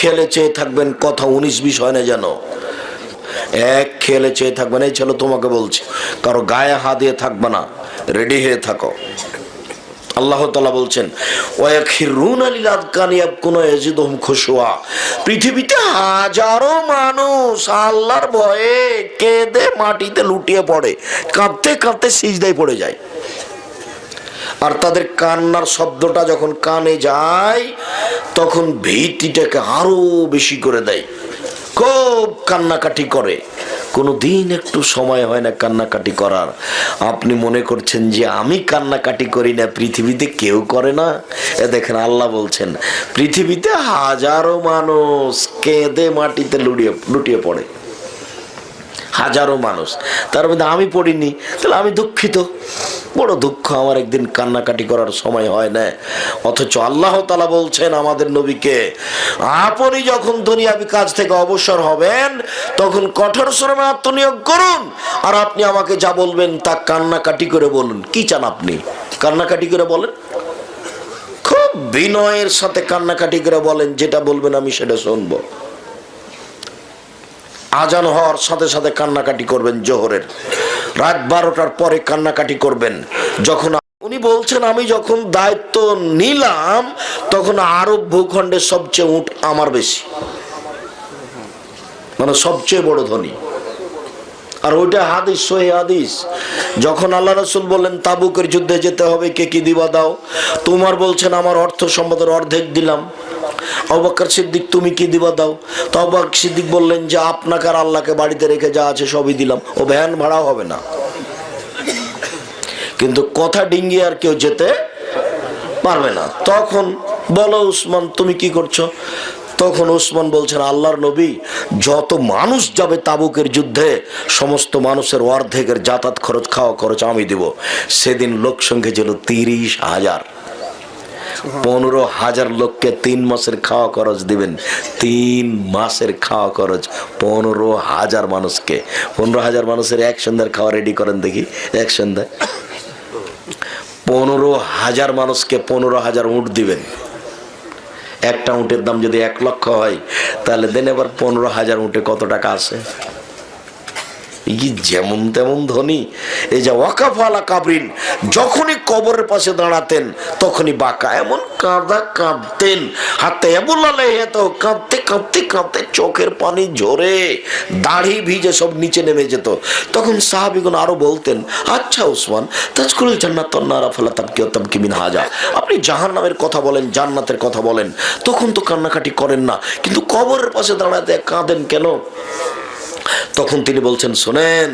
খেয়ালে চেয়ে থাকবেন, কথা 19-20 হয় না যেন, এক খেয়ালে চেয়ে থাকবেন। এই ছেলে তোমাকে বলছে, কারো গায়ে হাত দিয়ে থাকবে না, রেডি হয়ে থাকো। আল্লাহ তাআলা বলছেন ওয়ায়াখিরুনা লিল আযকানি ইয়াবকুনা ইয়াজিদুহুম খুশুয়া। পৃথিবীতে হাজারো মানুষ আল্লাহর ভয়ে কেঁদে মাটিতে লুটিয়ে পড়ে, কাঁদতে কাঁদতে সিজদায় পড়ে যায়। আর তাদের কান্নার শব্দটা যখন কানে যায় তখন ভীতিটাকে আরো বেশি করে দেয়, খুব কান্নাকাটি করে। কোনো দিন একটু সময় হয় না কান্নাকাটি করার। আপনি মনে করছেন যে আমি কান্নাকাটি করি না, পৃথিবীতে কেউ করে না? এ দেখেন আল্লাহ বলছেন পৃথিবীতে হাজারো মানুষ কেঁদে মাটিতে লুটিয়ে পড়ে, হাজারো মানুষ। তার মধ্যে আমি পড়িনি, তাহলে আমি দুঃখিত, বড় দুঃখ আমার, একদিন কান্নাকাটি করার সময় হয় না। অথচ আল্লাহ তাআলা বলছেন আমাদের নবীকে, আপনি যখন দুনিয়াবি কাজ থেকে অবসর হবেন তখন কঠোর শ্রমে আত্মনিয়োগ করুন, আর আপনি আমাকে যা বলবেন তা কান্নাকাটি করে বলুন। কি চান আপনি? কান্নাকাটি করে বলেন, খুব বিনয়ের সাথে কান্নাকাটি করে বলেন, যেটা বলবেন আমি সেটা শুনবো। আজান হওয়ার সাথে সাথে কান্নাকাটি করবেন, জোহরের রাত 12টার পরে কান্নাকাটি করবেন। যখন উনি বলছেন আমি যখন দায়িত্ব নিলাম তখন আরব ভূখণ্ডের সবচেয়ে উট আমার বেশি, মানে সবচেয়ে বড় ধনী। আর ওইটা হাদিস, সহিহ হাদিস। যখন আল্লাহ রাসূল বললেন তাবুকের যুদ্ধে যেতে হবে, কে কি দিবা দাও? তোমার বলছেন আমার অর্থ সম্পদের অর্ধেক দিলাম। আবু বকর সিদ্দিক তুমি কি দিবা দাও? তো আবু বকর সিদ্দিক বললেন যে আপনাকে আর আল্লাহকে বাড়িতে রেখে যা আছে সবই দিলাম, ও ভ্যান ভাড়াও হবে না। কিন্তু কথা ডিঙ্গি আর কেউ যেতে পারবে না। তখন বলো উসমান তুমি কি করছো? তখন উসমান বলছেন আল্লাহর নবী, যত মানুষ যাবে তাবুকের যুদ্ধে সমস্ত মানুষের অর্ধেকের যাতায়াত খরচ, খাওয়া খরচ আমি দিব। সেদিন লোক সংখ্যা ছিল 30,000। 15,000 লোককে 3 মাসের খাওয়া খরচ দিবেন। 3 মাসের খাওয়া খরচ 15,000 মানুষকে। 15,000 মানুষের এক সন্ধ্যার খাওয়া রেডি করেন দেখি, এক সন্ধ্যায় 15,000 মানুষকে 15,000 উট দিবেন। একটা উটের দাম যদি 1 লক্ষ হয় তাহলে দেন এবার 15,000 উটে কত টাকা আসে? কি যেমন তেমন ধনী। এই যে ওয়াকাফ আলা কাবরিন, যখনই কবরের পাশে দাঁড়াতেন তখনই বাঁকা, এমন কাঁদতেন, হাতে এত কাঁদতে কাঁদতে কাঁদতে চোখের পানি ঝরে, দাড়ি ভিজে সব নিচে নেমে যেত। তখন সাহাবীগণ আরো বলতেন, আচ্ছা উসমান, তাজকুলুল জান্নাত ওয়ান নার ফালা তাবকি ওয়া তাবকি মিন হাজা, আপনি জাহান্নামের কথা বলেন, জান্নাতের কথা বলেন, তখন তো কান্নাকাটি করেন না, কিন্তু কবরের পাশে দাঁড়াতে কাঁদেন কেন? তখন তিনি বলছেন শোনেন,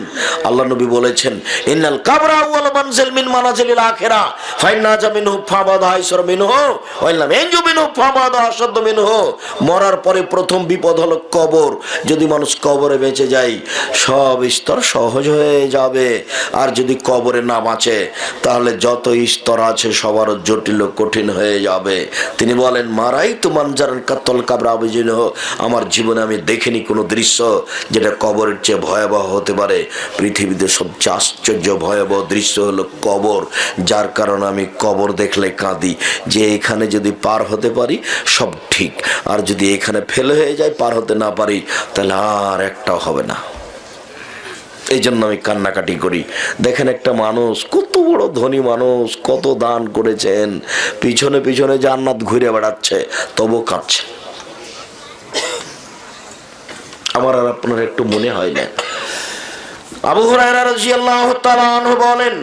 আল্লাহ নবী বলেছেন ইন্নাল কাবরা আউয়াল মানজিল মিন মানাজিলিল আখিরা ফাইন্না জামিনহু ফাবাদা আইসার মিনহু ওয়া ইল্লাম ইয়ানজু মিনহু ফাবাদা আশাদ মিনহু। মরার পরে প্রথম বিপদ হলো কবর। যদি মানুষ কবরে বেঁচে যায় সব স্তর সহজ হয়ে যাবে, আর যদি কবরে না বাঁচে তাহলে যত স্তর আছে সবারও জটিল কঠিন হয়ে যাবে। তিনি বলেন মারাই তো মানজারান কাতল কাবরা আবিজিনহু, আমার জীবনে আমি দেখিনি কোনো দৃশ্য যেটা কবরের চেয়ে ভয়াবহ হতে পারে। পৃথিবীতে সবচেয়ে আশ্চর্য ভয়াবহ দৃশ্য হলো কবর, যার কারণে আমি কবর দেখলে কাঁদি যে এখানে যদি পার হতে পারি সব ঠিক, আর যদি এখানে ফেলে হয়ে যায় পার হতে না পারি তাহলে আর একটাও হবে না। এই জন্য আমি কান্নাকাটি করি। দেখেন একটা মানুষ, কত বড় ধনী মানুষ, কত দান করেছেন, পিছনে পিছনে জান্নাত ঘুরে বেড়াচ্ছে, তবু কাঁদছে। আমার আর আপনার একটু মনে হয় না? আবু হুরায়রা রাদিয়াল্লাহু তাআলা আনহু বলেন,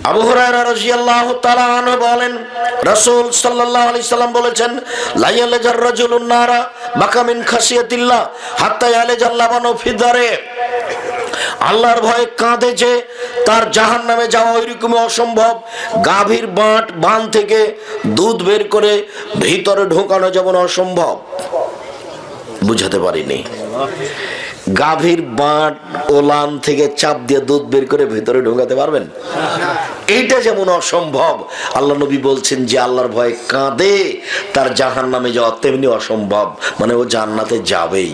আবু হুরায়রা রাদিয়াল্লাহু তাআলা আনহু বলেন রাসূল সাল্লাল্লাহু আলাইহি সাল্লাম বলেছেন লা ইয়ালজার রাজুলুন নারা বাকা মিন খাসিয়াতিল্লাহ হাত্তা ইয়ালজাল লাবানু ফি দারে। আল্লাহর ভয়ে কাঁদে যে তার জাহান্নামে যাওয়া ওইরকমই অসম্ভব। গাভীর বান থেকে দুধ বের করে ভিতরে ঢোকানো যেমন অসম্ভব। বুঝাতে পারিনি? গাভীর বাট ওলান থেকে চাপ দিয়ে দুধ বের করে ভিতরে ঢোকাতে পারবেন? এইটা যেমন অসম্ভব, আল্লাহ নবী বলছেন যে আল্লাহর ভয়ে কাঁদে তার জাহান্নামে যাওয়া তেমনি অসম্ভব, মানে ও জান্নাতে যাবেই।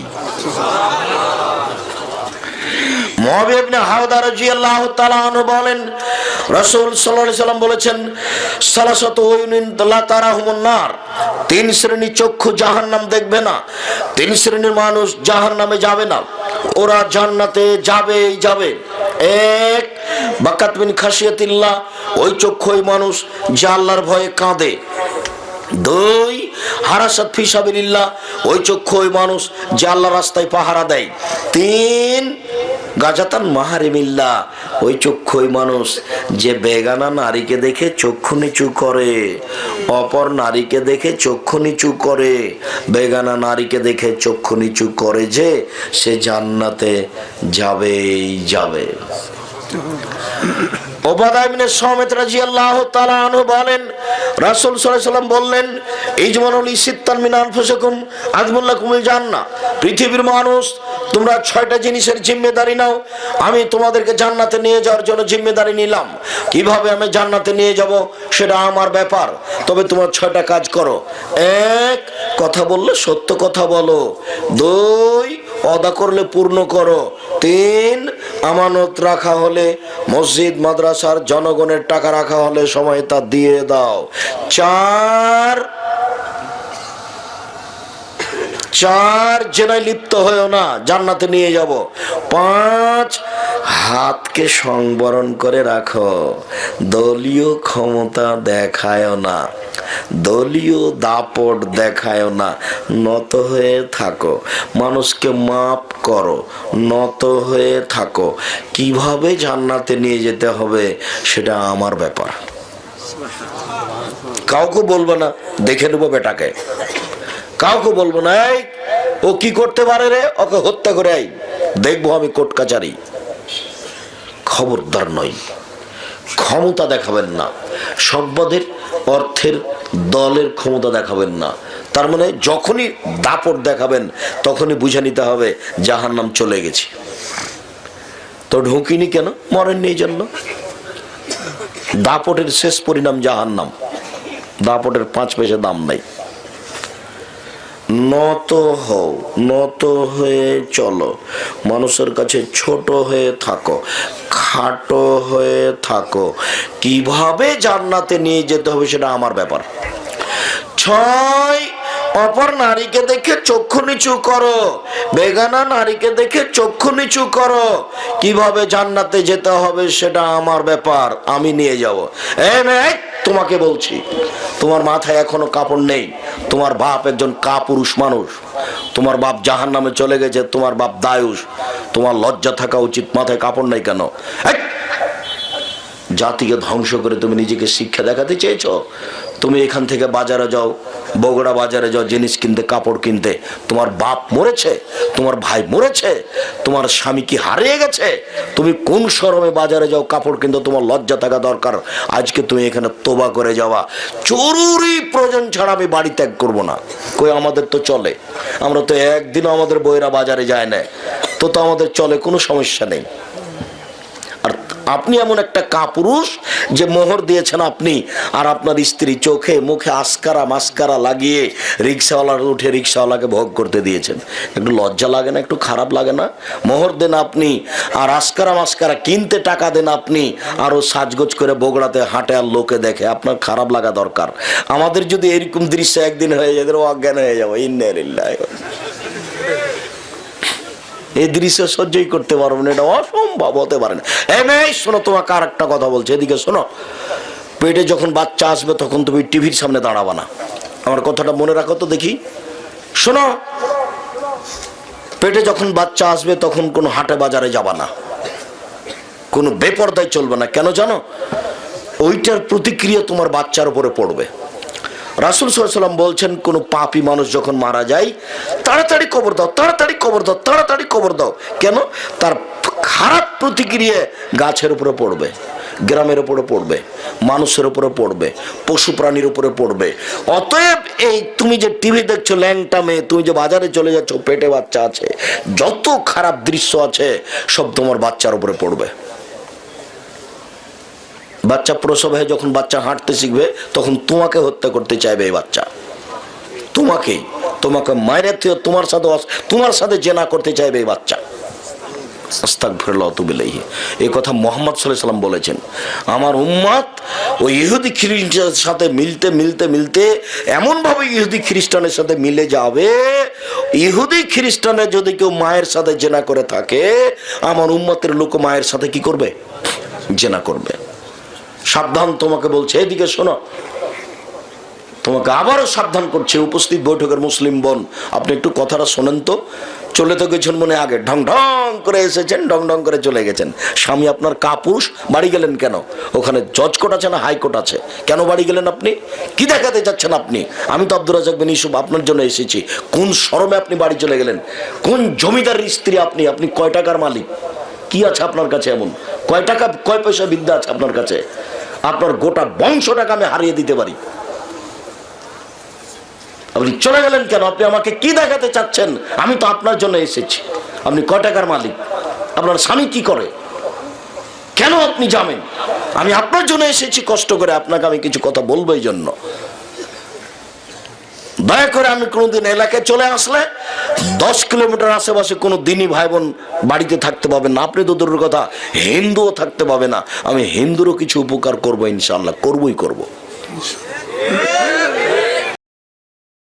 মুআবিয়া ইবনে হাওদা রাদিয়াল্লাহু তাআলা আনহু বলেন, রাসূল সাল্লাল্লাহু আলাইহি সাল্লাম বলেছেন, সালাসাতু উয়ুনিন লা তারাহুমুন নার, তিন শ্রেণীর চক্ষু জাহান্নাম দেখবে না, তিন শ্রেণীর মানুষ জাহান্নামে যাবে না, ওরা জান্নাতে যাবেই যাবে। এক, বাকাত মিন খাশিয়াতিল্লাহ, ওই চক্ষু ওই মানুষ যে আল্লাহর ভয়ে কাঁদে। দুই, হারাসাত ফি সাবিলিল্লাহ, ওই চক্ষু ওই মানুষ যে আল্লাহর রাস্তায় পাহারা দেয়। তিন, গাজাতান মাহারিমিল্লাহ, ওই চক্ষু ওই মানুষ যে বেগানা নারীকে দেখে চক্ষু নিচু করে, অপর নারীকে দেখে চক্ষু নিচু করে, বেগানা নারীকে দেখে চক্ষু নিচু করে, যে সে জান্নাতে যাবেই যাবে। উবাদা ইবনে সামিত রাদিয়াল্লাহু তাআলা আনহু বলেন, রাসূল সাল্লাল্লাহু আলাইহি সাল্লাম বললেন, ইজমানুল সিত্তান মিন আনফুসিকুম আযমুল্লাকুমুল জান্নাহ, পৃথিবীর মানুষ তোমরা 6টা জিনিসের জিম্মেদারি নাও, আমি তোমাদেরকে জান্নাতে নিয়ে যাওয়ার জন্য জিম্মেদারি নিলাম। কিভাবে আমি জান্নাতে নিয়ে যাব সেটা আমার ব্যাপার, তবে তোমরা 6টা কাজ করো। এক, কথা বললে সত্য কথা বলো। দুই, ওয়াদা করলে পূর্ণ করো। তিন, আমানত রাখা হলে, মসজিদ মাদ্রাসার জনগণের টাকা রাখা হলে সময় তা দিয়ে দাও। চার, জেনায় লিপ্ত হয়েও না, জান্নাতে নিয়ে যাব। পাঁচ, হাতকে সংবরণ করে রাখো, দলীয় ক্ষমতা দেখায় না, দলীয় দাপট দেখায় না, নত হয়ে থাকো, মানুষকে মাপ করো, নত হয়ে থাকো। কিভাবে জান্নাতে নিয়ে যেতে হবে সেটা আমার ব্যাপার, কাউকে বলবো না, দেখে নেবো বেটাকে, কাউকে বলবো না এই ও কি করতে পারে রে, ওকে হত্যা করে আই দেখবো আমি কোর্ট কাচারি। খবরদার নয়, ক্ষমতা দেখাবেন না, সম্পদের অর্থের দলের ক্ষমতা দেখাবেন না। তার মানে যখনই দাপট দেখাবেন তখনই বুঝে নিতে হবে জাহান্নাম চলে গেছে। তো ঢুকিনি কেন? মরেননি এই জন্য। দাপটের শেষ পরিণাম জাহান্নাম, দাপটের 5 পয়সা দাম নাই। নত হও, নত হয়ে চলো, মানুষের কাছে ছোট হয়ে থাকো, খাটো হয়ে থাকো। কিভাবে জান্নাতে নিয়ে যেতে হবে সেটা আমার ব্যাপার। 6, অপর নারীকে দেখে চক্ষু নিচু করো, বেগানা নারীকে দেখে চক্ষু নিচু করো। কিভাবে জান্নাতে যেতে হবে সেটা আমার ব্যাপার, আমি নিয়ে যাব। এই মেয়ে, তোমাকে বলছি, তোমার মাথায় এখনো কাপড় নেই, তোমার বাপ একজন কাপুরুষ মানুষ, তোমার বাপ জাহান্নামে চলে গেছে, তোমার বাপ দায়ুষ, তোমার লজ্জা থাকা উচিত। মাথায় কাপড় নেই কেন? জাতিকে ধ্বংস করে তুমি নিজেকে শিক্ষা দেখাতে চেয়েছো? তুমি এখান থেকে বাজারে যাও, বগুড়া বাজারে যাও জিনিস কিনতে, কাপড় কিনতে, তোমার বাপ মরেছে, তোমার ভাই মরেছে, তোমার স্বামী কি হারিয়ে গেছে, তুমি কোন শরমে বাজারে যাও কাপড় কিনতে? তোমার লজ্জা থাকা দরকার। আজকে তুমি এখানে তোবা করে যাওয়া, জরুরি প্রয়োজন ছাড়া আমি বাড়ি ত্যাগ করবো না। কই আমাদের তো চলে, আমরা তো একদিনও আমাদের বইরা বাজারে যায় না, তো আমাদের চলে, কোনো সমস্যা নেই। আর আপনি এমন একটা কাপুরুষ যে মোহর দিয়েছেন আপনি, আর আপনার স্ত্রী চোখে মুখে আসকারা মাস্কারা লাগিয়ে রিক্সাওয়ালার উঠে রিক্সাওয়ালাকে ভোগ করতে দিয়েছেন। একটু লজ্জা লাগে না? একটু খারাপ লাগে না? মোহর দেন আপনি, আর আসকারা মাস্কারা কিনতে টাকা দেন আপনি, আরও সাজগোজ করে বগুড়াতে হাঁটে আর লোকে দেখে, আপনার খারাপ লাগা দরকার। আমাদের যদি এরকম দৃশ্য একদিন হয়ে যায়, অজ্ঞান হয়ে যাবো। ইন্নালিল্লাহি, এই দৃশ্য সহ্যই করতে পারবো না, এটা অসম্ভব, হতে পারে না। শোনো, তোমাকে আর একটা কথা বলছে, এদিকে শোনো। পেটে যখন বাচ্চা আসবে তখন তুমি টিভির সামনে দাঁড়াবা না, আমার কথাটা মনে রাখো তো দেখি। শোনো, পেটে যখন বাচ্চা আসবে তখন কোনো হাটে বাজারে যাবা না, কোনো বেপরদায় চলবে না। কেন জানো? ওইটার প্রতিক্রিয়া তোমার বাচ্চার উপরে পড়বে। রাসূল সাল্লাল্লাহু আলাইহি ওয়াসাল্লাম বলছেন, কোন পাপী মানুষ যখন মারা যায়, তাড়াতাড়ি কবর দাও, তাড়াতাড়ি কবর দাও, তাড়াতাড়ি কবর দাও। কেন? তার খারাপ প্রতিক্রিয়া গাছের উপরে পড়বে, গ্রামের উপরে পড়বে, মানুষের উপরে পড়বে, পশু প্রাণীর উপরে পড়বে। অতএব এই তুমি যে টিভি দেখছো ল্যাংটা মেয়ে, তুমি যে বাজারে চলে যাচ্ছ, পেটে বাচ্চা আছে, যত খারাপ দৃশ্য আছে সব তোমার বাচ্চার উপরে পড়বে। বাচ্চা প্রসব হয়ে যখন বাচ্চা হাঁটতে শিখবে তখন তোমাকে হত্যা করতে চাইবে এই বাচ্চা, তোমাকে মায়ের তোমার সাথে জেনা করতে চাইবে এই বাচ্চা। আস্তাগফিরুল্লাহ ওয়া আতুবু ইলাইহি। এই কথা মুহাম্মদ সাল্লাল্লাহু আলাইহি ওয়াসাল্লাম বলেছেন। আমার উম্মত ওই ইহুদি খ্রিস্টানের সাথে মিলতে মিলতে মিলতে এমনভাবে ইহুদি খ্রিস্টানের সাথে মিলে যাবে, ইহুদি খ্রিস্টানের যদি কেউ মায়ের সাথে জেনা করে থাকে, আমার উম্মতের লোক মায়ের সাথে কি করবে? জেনা করবে। সাবধান, তোমাকে বলছে, এদিকে শোনো, তোমাকে আবারও সাবধান করছে উপস্থিত বৈঠকের মুসলিম বোন, আপনি একটু কথাটা শোনেন তো। চলে তো গেছেন মনে আগে, ঢং ঢং করে এসেছেন, ঢং ঢং করে চলে গেছেন। স্বামী আপনার কাপুরুষ, বাড়ি গেলেন কেন? ওখানে জজ কোর্ট আছে না হাইকোর্ট আছে? কেন বাড়ি গেলেন আপনি? কি দেখাতে যাচ্ছেন আপনি? আমি তো আব্দুর রাজ্জাক বিন ইউসুফ আপনার জন্য এসেছি। কোন শরমে আপনি বাড়ি চলে গেলেন? কোন জমিদারের স্ত্রী আপনি? আপনি কয় টাকার মালিক? কি আছে আপনার কাছে এমন? কয় টাকা কয় পয়সা বিদ্যা আছে আপনার কাছে? আপনার গোটা বংশটাকে আমি হারিয়ে দিতে পারি। আপনি চলে গেলেন কেন? আপনি আমাকে কি দেখাতে চাচ্ছেন? আমি তো আপনার জন্য এসেছি। আপনি কয় টাকার মালিক? আপনার স্বামী কি করে? কেন আপনি যাবেন? আমি আপনার জন্য এসেছি কষ্ট করে, আপনাকে আমি কিছু কথা বলবো এই জন্য। দয়া করে আমি কোনোদিন এলাকায় চলে আসলে 10 কিলোমিটার আশেপাশে কোনো দিনই ভাই বোন বাড়িতে থাকতে পাবেন না। আপনি তো দূরের কথা, হিন্দুও থাকতে পাবে না। আমি হিন্দুরও কিছু উপকার করবো ইনশাআল্লাহ, করবই করব।